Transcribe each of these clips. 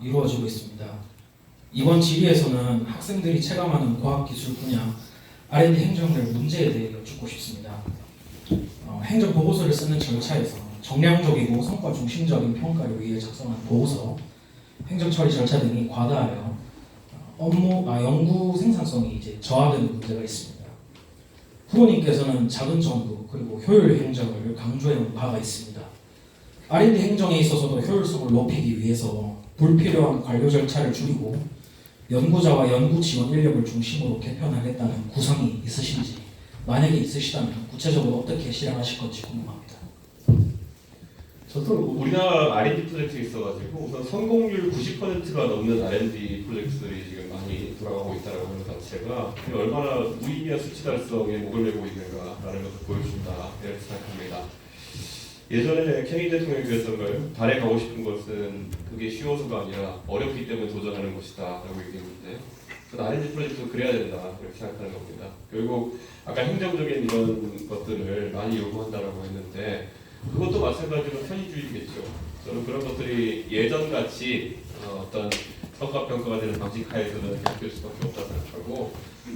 이루어지고 있습니다. 이번 질의에서는 학생들이 체감하는 과학기술 분야 R&D 행정들 문제에 대해 여쭙고 싶습니다. 행정 보고서를 쓰는 절차에서 정량적이고 성과 중심적인 평가를 위해 작성한 보고서, 행정 처리 절차 등이 과다하여 연구 생산성이 저하되는 문제가 있습니다. 후보님께서는 작은 정부 그리고 효율 행정을 강조해온 바가 있습니다. R&D 행정에 있어서도 효율성을 높이기 위해서 불필요한 관료 절차를 줄이고 연구자와 연구 지원 인력을 중심으로 개편하겠다는 구상이 있으신지, 만약에 있으시다면 구체적으로 어떻게 실행하실 건지 궁금합니다. 저도 우리나라 R&D 프로젝트에 있어가지고 우선 성공률 90%가 넘는 R&D 프로젝트들이 지금 많이 돌아가고 있다는 것 자체가 얼마나 무의미한 수치 달성에 목을 메고 있는가라는 것을 보여준다 이렇게 생각합니다. 예전에 케네디 대통령이 그랬던가요? 달에 가고 싶은 것은 그게 쉬워서가 아니라 어렵기 때문에 도전하는 것이다 라고 얘기했는데, 저는 R&D 프로젝트도 그래야 된다 이렇게 생각하는 겁니다. 결국 아까 행정적인 이런 것들을 많이 요구한다라고 했는데 그것도 마찬가지로 편의주의겠죠. 저는 그런 것들이 예전같이 어떤 성과평가가 되는 방식 하에서는 계속될 수밖에 없다고 생각하고,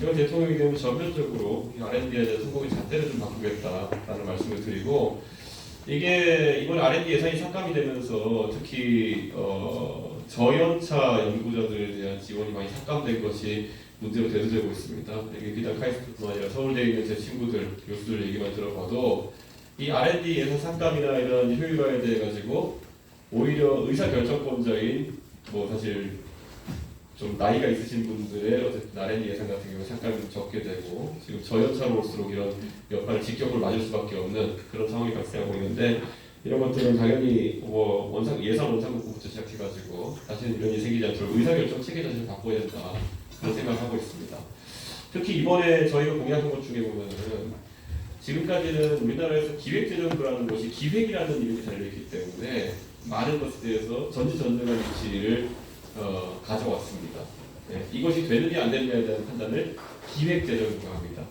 제가 대통령이 되면 전면적으로 R&D에 대한 성공의 잣대를 좀 바꾸겠다라는 말씀을 드리고, 이게 이번 R&D 예산이 삭감이 되면서 특히 저연차 연구자들에 대한 지원이 많이 삭감된 것이 문제로 대두되고 있습니다. 이게 비단 카이스트뿐만 아니라 서울대에 있는 제 친구들, 교수들 얘기만 들어봐도 이 R&D 예산 삭감이나 이런 효율화에 대해 가지고 오히려 의사결정권자인 사실 좀 나이가 있으신 분들의 어쨌든 R&D 예산 같은 경우 삭감이 적게 되고, 지금 저연차로 올수록 이런 여파를 직격으로 맞을 수밖에 없는 그런 상황이 발생하고 있는데, 이런 것들은 당연히 예산 원상국부터 시작해가지고 다시는 이런 일이 생기지 않도록 의사결정 체계 자체를 바꿔야 된다 그런 생각을 하고 있습니다. 특히 이번에 저희가 공약한 것 중에 보면은 지금까지는 우리나라에서 기획재정부라는 것이 기획이라는 이름이 달려있기 때문에 많은 것에 대해서 전지전능한 위치를 가져왔습니다. 네, 이것이 되느냐 안 되느냐에 대한 판단을 기획재정부가 합니다.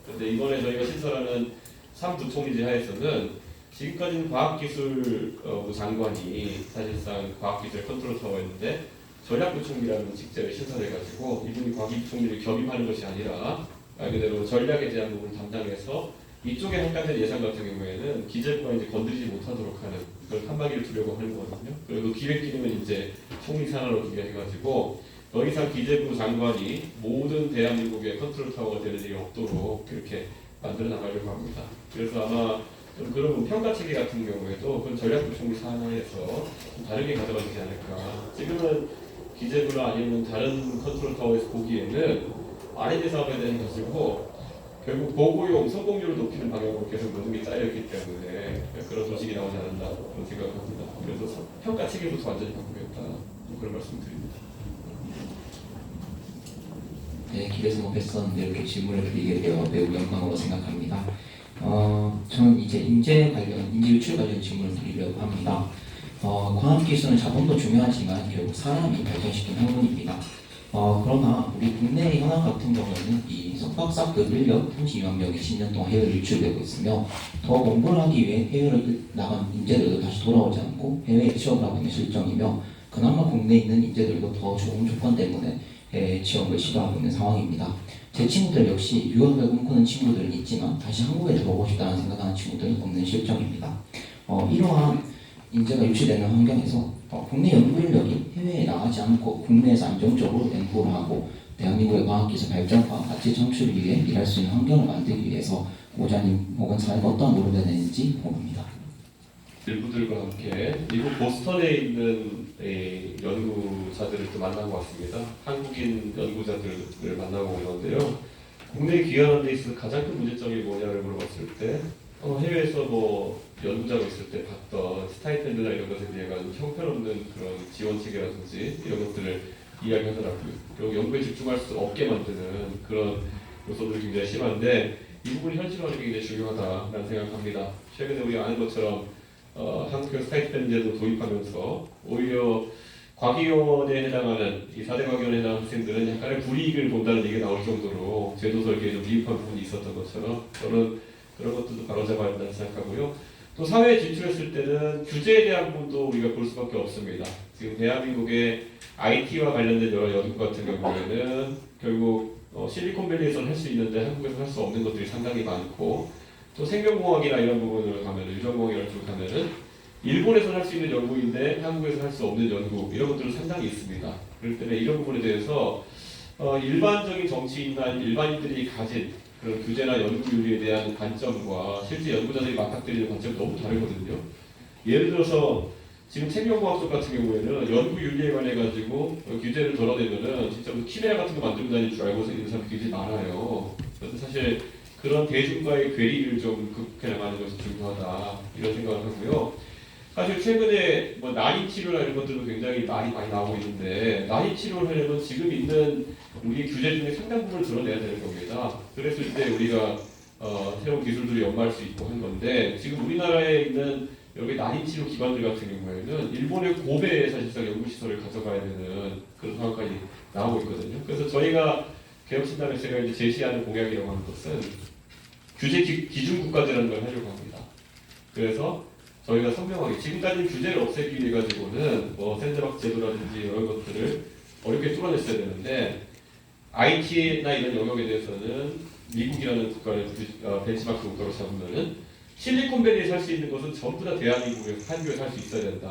그런데 이번에 저희가 신설하는 3부총리제 하에서는 지금까지는 과학기술부 장관이 사실상 과학기술 컨트롤 타워였는데, 전략부총리라는 직책을 신설해가지고 이분이 과기부총리를 겸임하는 것이 아니라 말 그대로 전략에 대한 부분을 담당해서 이쪽에 할당된 예산 같은 경우에는 기재부가 건드리지 못하도록 하는 그런 칸막이를 두려고 하는 거거든요. 그리고 기획 기능은 총리 산하로 두게 해가지고 더 이상 기재부 장관이 모든 대한민국의 컨트롤 타워가 되는 일이 없도록 이렇게 만들어 나가려고 합니다. 그래서 아마 좀 그런 평가 체계 같은 경우에도 그런 전략부총리 산하에서 좀 다르게 가져가 되지 않을까. 지금은 기재부나 아니면 다른 컨트롤 타워에서 보기에는 R&D 사업에 대해 가지고 결국 보고용 성공률을 높이는 방향으로 계속 모든 게 짜여있기 때문에 그런 소식이 나오지 않는다 그런 생각을 합니다. 그래서 평가 체계부터 완전히 바꾸겠다 그런 말씀을 드립니다. 네, 길에서 못 뵀었는데 이렇게 질문을 드리게 되어 매우 영광으로 생각합니다. 저는 이제 인재 유출 관련 질문을 드리려고 합니다. 과학기술은 자본도 중요하지만 결국 사람이 발전시킨 학문입니다. 그러나 우리 국내 현황 같은 경우는 이 석박사급 인력 32만 명이 10년 동안 해외로 유출되고 있으며, 더 공부를 하기 위해 해외로 나간 인재들도 다시 돌아오지 않고 해외에 취업을 하고 있는 실정이며, 그나마 국내에 있는 인재들도 더 좋은 조건 때문에 해외 취업을 시도하고 있는 상황입니다. 제 친구들 역시 유학을 꿈꾸는 친구들은 있지만 다시 한국에 들어오고 싶다는 생각하는 친구들은 없는 실정입니다. 이러한 인재가 유치되는 환경에서 국내 연구 인력이 해외에 나가지 않고 국내에서 안정적으로 연구를 하고 대한민국의 과학기술 발전과 가치 창출을 위해 일할 수 있는 환경을 만들기 위해서 고자님 혹은 사회가 어떠한 노력을 해야 되는지 궁금합니다. 일부들과 함께 미국 보스턴에 있는 연구자들을 또 만난 것 같습니다. 한국인 연구자들을 만나고 오는데요. 국내에 귀환한 데 있어서 가장 큰 문제점이 뭐냐를 물어봤을 때 해외에서 연구자가 있을 때 봤던 스타이펜드나 이런 것에 대해 가지고 형편없는 그런 지원 체계라든지 이런 것들을 이야기하더라고요. 그리고 연구에 집중할 수 없게 만드는 그런 요소들이 굉장히 심한데, 이 부분이 현실화하는 게 굉장히 중요하다라는 생각합니다. 최근에 우리가 아는 것처럼 한국형 스타이펜드제도 도입하면서 오히려 과기원에 해당하는 이 4대 과기원에 해당하는 학생들은 약간의 불이익을 본다는 얘기가 나올 정도로 제도 설계에 좀 미흡한 부분이 있었던 것처럼 저는 그런 것들도 바로잡아야 한다고 생각하고요. 또 사회에 진출했을 때는 규제에 대한 부분도 우리가 볼 수밖에 없습니다. 지금 대한민국의 IT와 관련된 여러 연구 같은 경우에는 결국 실리콘밸리에서 할 수 있는데 한국에서 할 수 없는 것들이 상당히 많고 또 생명공학이나 이런 부분을 가면은 유전공학 이런 쪽을 가면은 일본에서 할 수 있는 연구인데 한국에서 할 수 없는 연구 이런 것들은 상당히 있습니다. 그렇기 때문에 이런 부분에 대해서 일반적인 정치인이나 일반인들이 가진 그런 규제나 연구윤리에 대한 관점과 실제 연구자들이 맞닥뜨리는 관점이 너무 다르거든요. 예를 들어서 지금 생명과학 쪽 같은 경우에는 연구윤리에 관해 가지고 규제를 덜어내면은 진짜 무슨 키메라 같은 거 만들고 다닐 줄 알고 있는 사람이 굉장히 많아요. 그래서 사실 그런 대중과의 괴리를 좀 극복해 나가는 것이 중요하다 이런 생각을 하고요. 사실 최근에 뭐 난임 치료나 이런 것들도 굉장히 많이 나오고 있는데 난임 치료를 하려면 지금 있는 우리 규제 중에 상당 부분을 드러내야 되는 겁니다. 그랬을 때 우리가 새로운 기술들을 연마할 수 있고 한 건데 지금 우리나라에 있는 여기 난임 치료 기관들 같은 경우에는 일본의 고베에 사실상 연구시설을 가져가야 되는 그런 상황까지 나오고 있거든요. 그래서 저희가 개혁신당에서 제가 이제 제시하는 공약이라고 하는 것은 규제 기준 국가제라는 걸 하려고 합니다. 그래서 저희가 선명하게 지금까지 규제를 없애기 위해 가지고는 뭐 샌드박스 제도라든지 이런 것들을 어렵게 뚫어냈어야 되는데 IT나 이런 영역에 대해서는 미국이라는 국가를 벤치마크 국가로 잡으면은 실리콘밸리에서 할 수 있는 것은 전부 다 대한민국에서 한국에서 할 수 있어야 된다.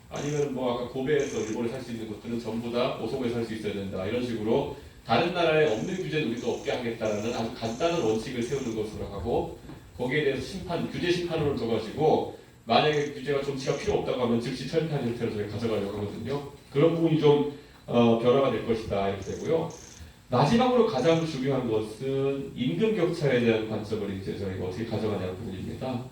아니면 뭐 아까 고베에서 일본에서 할 수 있는 것들은 전부 다 오송에서 할 수 있어야 된다. 이런 식으로 다른 나라에 없는 규제는 우리도 없게 하겠다라는 아주 간단한 원칙을 세우는 것으로 하고 거기에 대해서 규제 심판을 둬가지고 만약에 규제가 정치가 필요 없다고 하면 즉시 철폐하는 형태로 저희 가져가려고 하거든요. 그런 부분이 좀 변화가 될 것이다 이렇게 되고요. 마지막으로 가장 중요한 것은 임금 격차에 대한 관점을 이제 저희가 어떻게 가져가냐는 부분입니다.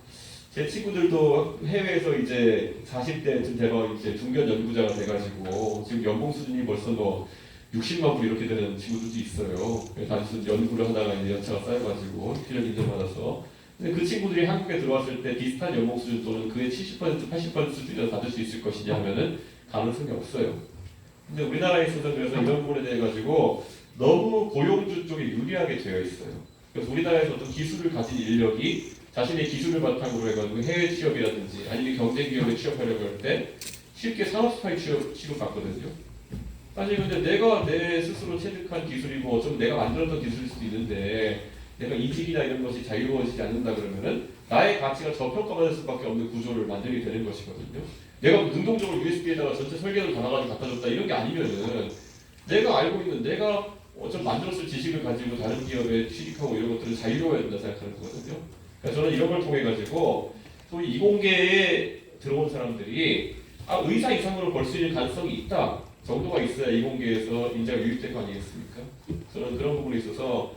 제 친구들도 해외에서 이제 40대쯤 되면 이제 중견 연구자가 돼가지고 지금 연봉 수준이 벌써 뭐 60만 불 이렇게 되는 친구들도 있어요. 단순 연구를 하다가 이제 연차가 쌓여가지고 필력 인정받아서. 근데 그 친구들이 한국에 들어왔을 때 비슷한 연봉 수준 또는 그의 70% 80% 수준을 받을 수 있을 것이냐 하면은 가능성이 없어요. 근데 우리나라에 있어서 그래서 이런 부분에 대해 가지고 너무 고용주 쪽에 유리하게 되어 있어요. 그래서 우리나라에서 어떤 기술을 가진 인력이 자신의 기술을 바탕으로 해가지고 해외 취업이라든지 아니면 경쟁 기업에 취업하려고 할 때 쉽게 산업 스파이 취급받거든요. 사실 근데 내가 내 스스로 체득한 기술이고 좀 내가 만들었던 기술일 수도 있는데 내가 이직이나 이런 것이 자유로워지지 않는다 그러면은 나의 가치가 저평가받을 수밖에 없는 구조를 만들게 되는 것이거든요. 내가 능동적으로 USB에다가 전체 설계를 달아가지고 갖다 줬다 이런 게 아니면은 내가 알고 있는 내가 좀 만들었을 지식을 가지고 다른 기업에 취직하고 이런 것들은 자유로워야 된다 생각하는 거거든요. 그래서 저는 이런 걸 통해 가지고 소위 이공계에 들어온 사람들이 의사 이상으로 벌 수 있는 가능성이 있다 정도가 있어야 이공계에서 인재가 유입될 거 아니겠습니까? 저는 그런 부분에 있어서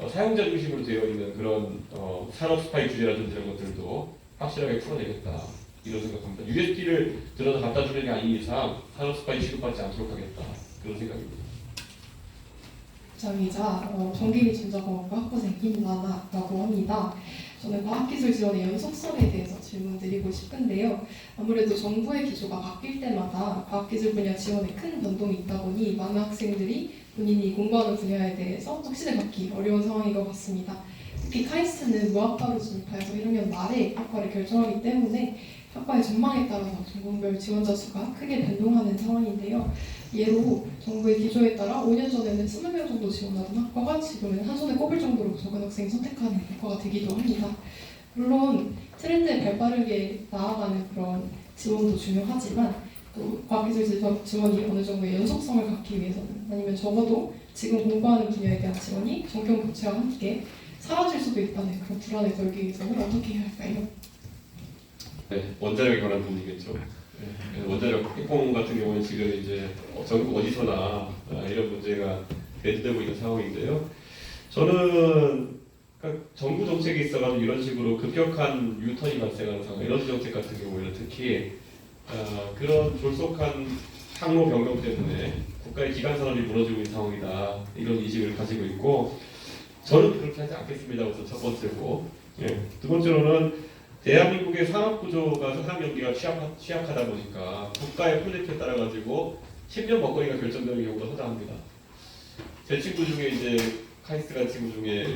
사용자 중심으로 되어 있는 그런 산업 스파이 규제라든지 이런 것들도 확실하게 풀어내겠다 이런 생각합니다. USB를 들어서 갖다 주는 게 아닌 이상 산업 스파이 취급받지 않도록 하겠다 그런 생각입니다. 장이자 전기기술자공학과 학부생 김나나라고 합니다. 저는 과학기술 지원의 연속성에 대해서 질문드리고 싶은데요. 아무래도 정부의 기조가 바뀔 때마다 과학기술 분야 지원에 큰 변동이 있다 보니 많은 학생들이 본인이 공부하는 분야에 대해서 확신을 갖기 어려운 상황인 것 같습니다. 특히 카이스트는 무학과로 진입하여서 1학년 말에 학과를 결정하기 때문에 학과의 전망에 따라서 전공별 지원자 수가 크게 변동하는 상황인데요. 예로 정부의 기조에 따라 5년 전에는 20명 정도 지원하던 학과가 지금은 한 손에 꼽을 정도로 적은 학생이 선택하는 학과가 되기도 합니다. 물론 트렌드에 발빠르게 나아가는 그런 지원도 중요하지만 또 과학기술 지원이 어느 정도의 연속성을 갖기 위해서는 아니면 적어도 지금 공부하는 분야에 대한 지원이 정경 교체와 함께 사라질 수도 있다는 그런 불안을 덜기 위해서는 어떻게 해야 할까요? 네, 원자력에 관한 부분이겠죠. 네, 원자력 핵공 같은 경우는 지금 이제 전국 어디서나 이런 문제가 대두되고 있는 상황인데요. 저는 그러니까 정부 정책에 있어가지고 이런 식으로 급격한 유턴이 발생하는 상황, 에너지 정책 같은 경우에는 특히 그런 졸속한 항로 변경 때문에 국가의 기반 산업이 무너지고 있는 상황이다 이런 인식을 가지고 있고 저는 그렇게 하지 않겠습니다. 우선 첫 번째고 두 번째로는 대한민국의 산업 구조가 생산 경기가 취약하다 보니까 국가의 프로젝트에 따라 가지고 10년 먹거리가 결정되는 경우가 허다합니다. 제 친구 중에 이제 카이스트 간 친구 중에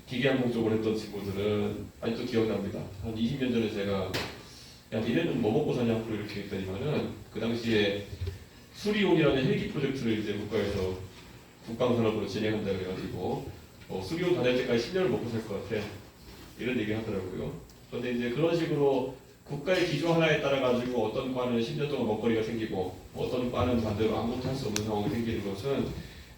기계항공 쪽을 했던 친구들은 아직도 기억납니다. 한 20년 전에 제가 야 니네는 뭐 먹고 사냐고 이렇게 했더니만은 그 당시에 수리온이라는 헬기 프로젝트를 이제 국가에서 국방산업으로 진행한다 그래가지고 수리온 다닐 때까지 10년을 먹고 살 것 같아 이런 얘기 하더라고요. 그런데 이제 그런 식으로 국가의 기조 하나에 따라 가지고 어떤 과는 10년 동안 먹거리가 생기고 어떤 과는 반대로 아무것도 할 수 없는 상황이 생기는 것은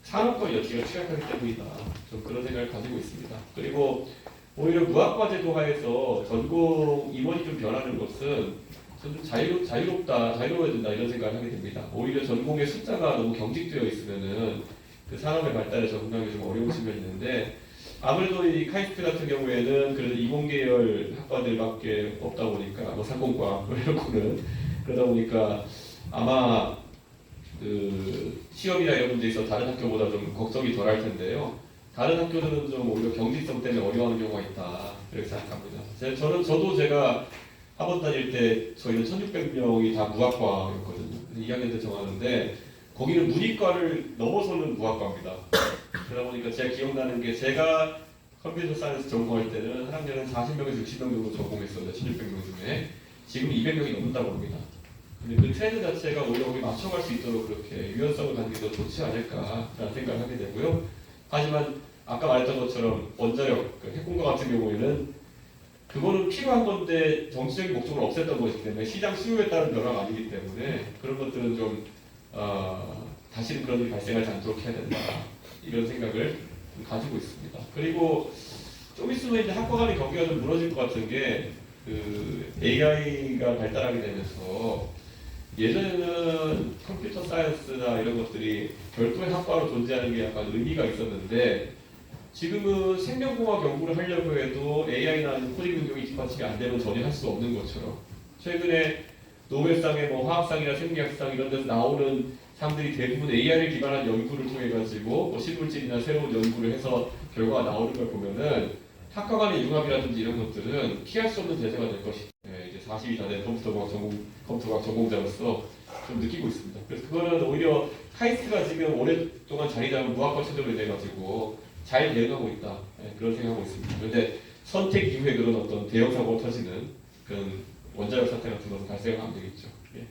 산업과 여지가 취약하기 때문이다. 좀 그런 생각을 가지고 있습니다. 그리고 오히려 무학과제도 하에서 전공 임원이 좀 변하는 것은 좀 자유로워야 된다 이런 생각을 하게 됩니다. 오히려 전공의 숫자가 너무 경직되어 있으면은 그 산업의 발달에 적응하기 좀 어려운 측면이 있는데 아무래도 이 카이스트 같은 경우에는 그래도 이공계열 학과들밖에 없다 보니까 뭐 상공과 이런 거는 그러다 보니까 아마 그 시험이나 이런 문제에 있어 다른 학교보다 좀 걱정이 덜 할 텐데요. 다른 학교들은 좀 오히려 경직성 때문에 어려워하는 경우가 있다 이렇게 생각합니다. 저도 제가 학원 다닐 때 저희는 1,600명이 다 무학과였거든요. 2학년 때 정하는데 거기는 문이과를 넘어서는 무학과입니다. 그러다 보니까 제가 기억나는 게 제가 컴퓨터 사이언스 전공할 때는 한 학년에 40명에서 60명 정도 전공했어요. 1,600명 중에. 지금 200명이 넘는다고 합니다. 근데 그 트렌드 자체가 오히려 거기 맞춰갈 수 있도록 그렇게 유연성을 갖는 게 더 좋지 않을까라는 생각을 하게 되고요. 하지만 아까 말했던 것처럼 원자력, 그 핵공과 같은 경우에는 그거는 필요한 건데 정치적인 목적을 없앴던 것이기 때문에 시장 수요에 따른 변화가 아니기 때문에 그런 것들은 좀 다시는 그런 일이 발생하지 않도록 해야 된다 이런 생각을 가지고 있습니다. 그리고 좀 있으면 이제 학과 간의 경계가 좀 무너질 것 같은 게 그 AI가 발달하게 되면서 예전에는 컴퓨터 사이언스나 이런 것들이 별도의 학과로 존재하는 게 약간 의미가 있었는데 지금은 생명공학 연구를 하려고 해도 AI나 코딩 능력이 뒷받침이 안 되면 전혀 할 수 없는 것처럼 최근에 노벨상의 뭐 화학상이나 생리학상 이런 데서 나오는 사람들이 대부분 AI를 기반한 연구를 통해 가지고 뭐 실물질이나 새로운 연구를 해서 결과가 나오는 걸 보면은 학과 간의 융합이라든지 이런 것들은 피할 수 없는 대세가 될 것이다. 네, 이제 40이 다 된 컴퓨터과학 전공자로서 좀 느끼고 있습니다. 그래서 그거는 오히려 카이스트가 지금 오랫동안 자리 잡은 무학과 체제로 인해 가지고 잘 대응하고 있다. 네, 그런 생각하고 있습니다. 그런데 선택 이후에 그런 어떤 대형 사고가 터지는 그런 원자력 사태 같은 것은 발생하면 안 되겠죠. 예.